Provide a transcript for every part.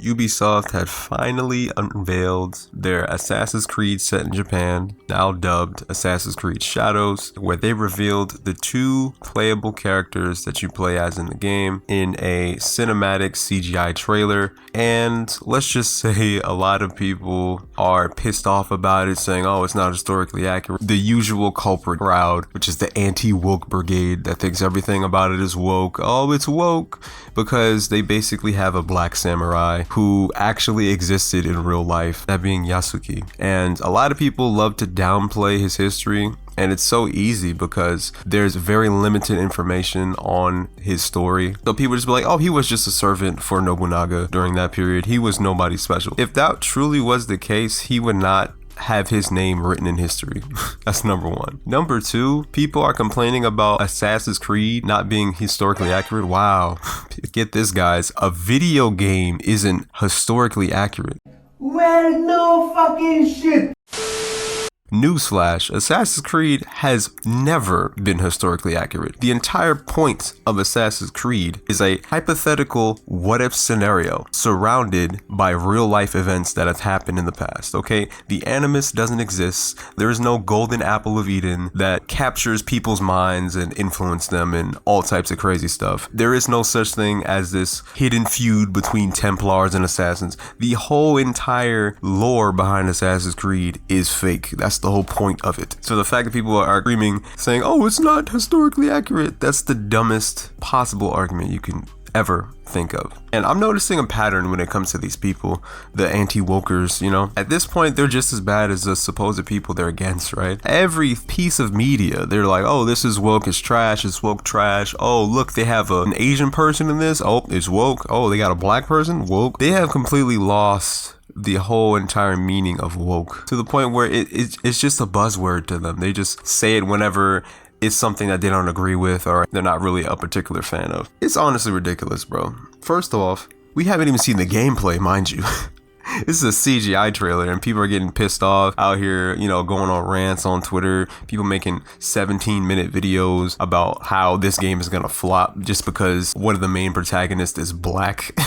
Ubisoft had finally unveiled their Assassin's Creed set in Japan, now dubbed Assassin's Creed Shadows, where they revealed the 2 playable characters that you play as in the game in a cinematic CGI trailer. And let's just say a lot of people are pissed off about it, saying, oh, it's not historically accurate. The usual culprit crowd, which is the anti-woke brigade that thinks everything about it is woke. Oh, it's woke because they basically have a black samurai who actually existed in real life, that being Yasuke. And a lot of people love to downplay his history. And it's so easy because there's very limited information on his story. So people just be like, oh, he was just a servant for Nobunaga during that period. He was nobody special. If that truly was the case, he would not have his name written in history. That's number 1. Number 2, people are complaining about Assassin's Creed not being historically accurate. Wow. Get this, guys. A video game isn't historically accurate. Well, no fucking shit. Newsflash, Assassin's Creed has never been historically accurate. The entire point of Assassin's Creed is a hypothetical what-if scenario surrounded by real-life events that have happened in the past, okay? The Animus doesn't exist. There is no golden apple of Eden that captures people's minds and influences them and all types of crazy stuff. There is no such thing as this hidden feud between Templars and Assassins. The whole entire lore behind Assassin's Creed is fake. That's the whole point of it. So the fact that people are screaming, saying, oh, it's not historically accurate, that's the dumbest possible argument you can ever think of. And I'm noticing a pattern when it comes to these people, the anti-wokers, you know. At this point, they're just as bad as the supposed people they're against, right? Every piece of media, they're like, oh, this is woke, it's trash, it's woke trash. Oh, look, they have an Asian person in this. Oh, it's woke. Oh, they got a black person, woke. They have completely lost the whole entire meaning of woke to the point where it's just a buzzword to them. They just say it whenever it's something that they don't agree with or they're not really a particular fan of. It's honestly ridiculous, bro. First off, we haven't even seen the gameplay, mind you. This is a CGI trailer and people are getting pissed off out here, you know, going on rants on Twitter, people making 17-minute videos about how this game is gonna flop just because one of the main protagonists is black.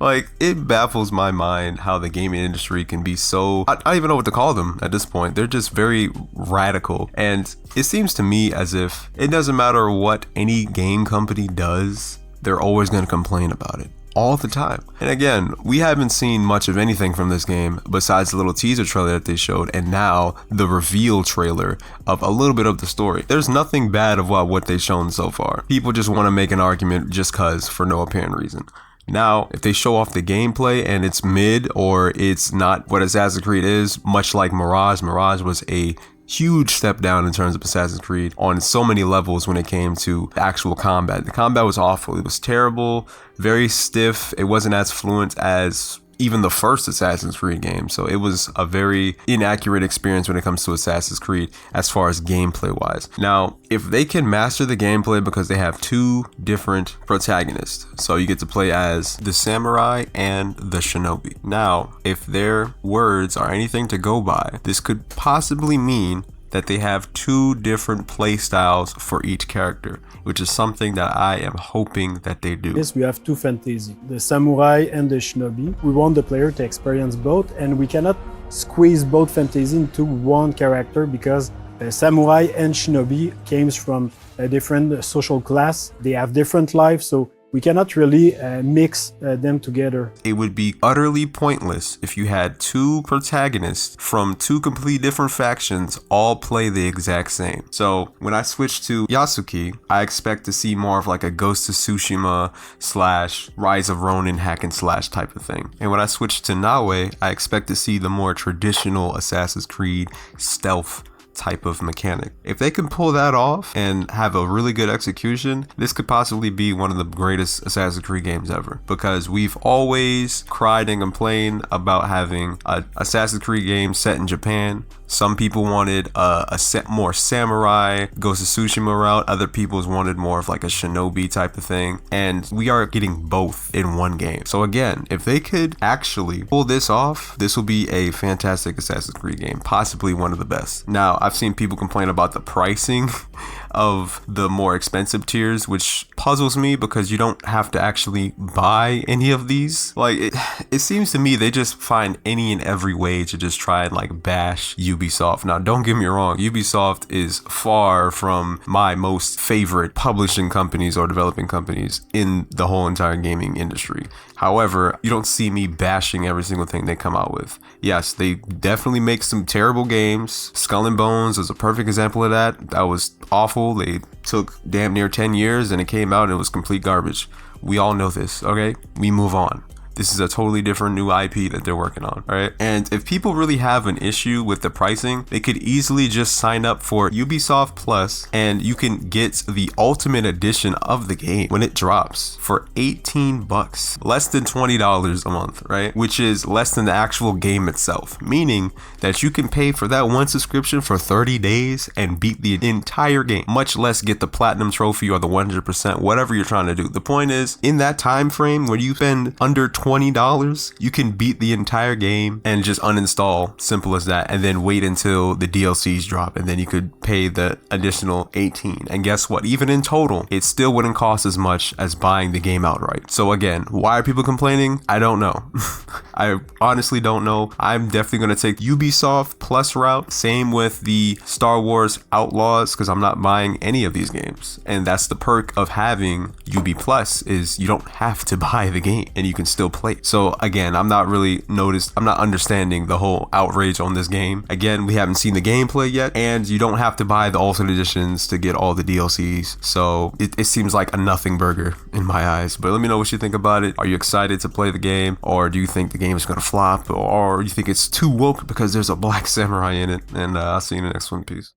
Like, it baffles my mind how the gaming industry can be so, I don't even know what to call them at this point. They're just very radical. And it seems to me as if it doesn't matter what any game company does, they're always going to complain about it. All the time. And again, we haven't seen much of anything from this game besides the little teaser trailer that they showed and now the reveal trailer of a little bit of the story. There's nothing bad about what they've shown so far. People just want to make an argument just cause for no apparent reason. Now, if they show off the gameplay and it's mid or it's not what Assassin's Creed is, much like Mirage was a huge step down in terms of Assassin's Creed on so many levels when it came to actual combat. The combat was awful. It was terrible, very stiff. It wasn't as fluent as even the first Assassin's Creed game. So it was a very inaccurate experience when it comes to Assassin's Creed as far as gameplay wise. Now, if they can master the gameplay because they have 2 different protagonists, so you get to play as the samurai and the shinobi. Now, if their words are anything to go by, this could possibly mean that they have 2 different play styles for each character, which is something that I am hoping that they do. Yes, we have 2 fantasy, the samurai and the shinobi. We want the player to experience both, and we cannot squeeze both fantasy into one character because samurai and shinobi came from a different social class. They have different lives, so we cannot really mix them together. It would be utterly pointless if you had 2 protagonists from 2 completely different factions all play the exact same. So when I switch to Yasuke, I expect to see more of like a Ghost of Tsushima / Rise of Ronin hack and slash type of thing. And when I switch to Nawe, I expect to see the more traditional Assassin's Creed stealth type of mechanic. If they can pull that off and have a really good execution, this could possibly be one of the greatest Assassin's Creed games ever, because we've always cried and complained about having a Assassin's Creed game set in Japan. Some people wanted a set more samurai, Ghost of Tsushima route. Other people wanted more of like a shinobi type of thing. And we are getting both in one game. So again, if they could actually pull this off, this will be a fantastic Assassin's Creed game, possibly one of the best. Now, I've seen people complain about the pricing of the more expensive tiers, which puzzles me because you don't have to actually buy any of these. Like, it seems to me they just find any and every way to just try and like bash Ubisoft. Now, don't get me wrong, Ubisoft is far from my most favorite publishing companies or developing companies in the whole entire gaming industry. However, you don't see me bashing every single thing they come out with. Yes, they definitely make some terrible games. Skull and Bones is a perfect example of that. That was awful. They took damn near 10 years and it came out and it was complete garbage. We all know this, okay? We move on. This is a totally different new IP that they're working on, right? And if people really have an issue with the pricing, they could easily just sign up for Ubisoft Plus and you can get the ultimate edition of the game when it drops for $18, less than $20 a month, right? Which is less than the actual game itself, meaning that you can pay for that one subscription for 30 days and beat the entire game, much less get the platinum trophy or the 100%, whatever you're trying to do. The point is, in that time frame where you spend under $20, you can beat the entire game and just uninstall, simple as that, and then wait until the DLCs drop, and then you could pay the additional 18. And guess what? Even in total, it still wouldn't cost as much as buying the game outright. So again, why are people complaining? I don't know. I honestly don't know. I'm definitely going to take Ubisoft Plus route. Same with the Star Wars Outlaws, because I'm not buying any of these games. And that's the perk of having Ubi Plus, is you don't have to buy the game and you can still play. So again, I'm not understanding the whole outrage on this game. Again, we haven't seen the gameplay yet, and you don't have to buy the Ultimate Editions to get all the DLCs. So it seems like a nothing burger in my eyes. But let me know what you think about it. Are you excited to play the game, or do you think the game is going to flop, or you think it's too woke because there's a black samurai in it? And I'll see you in the next one. Peace.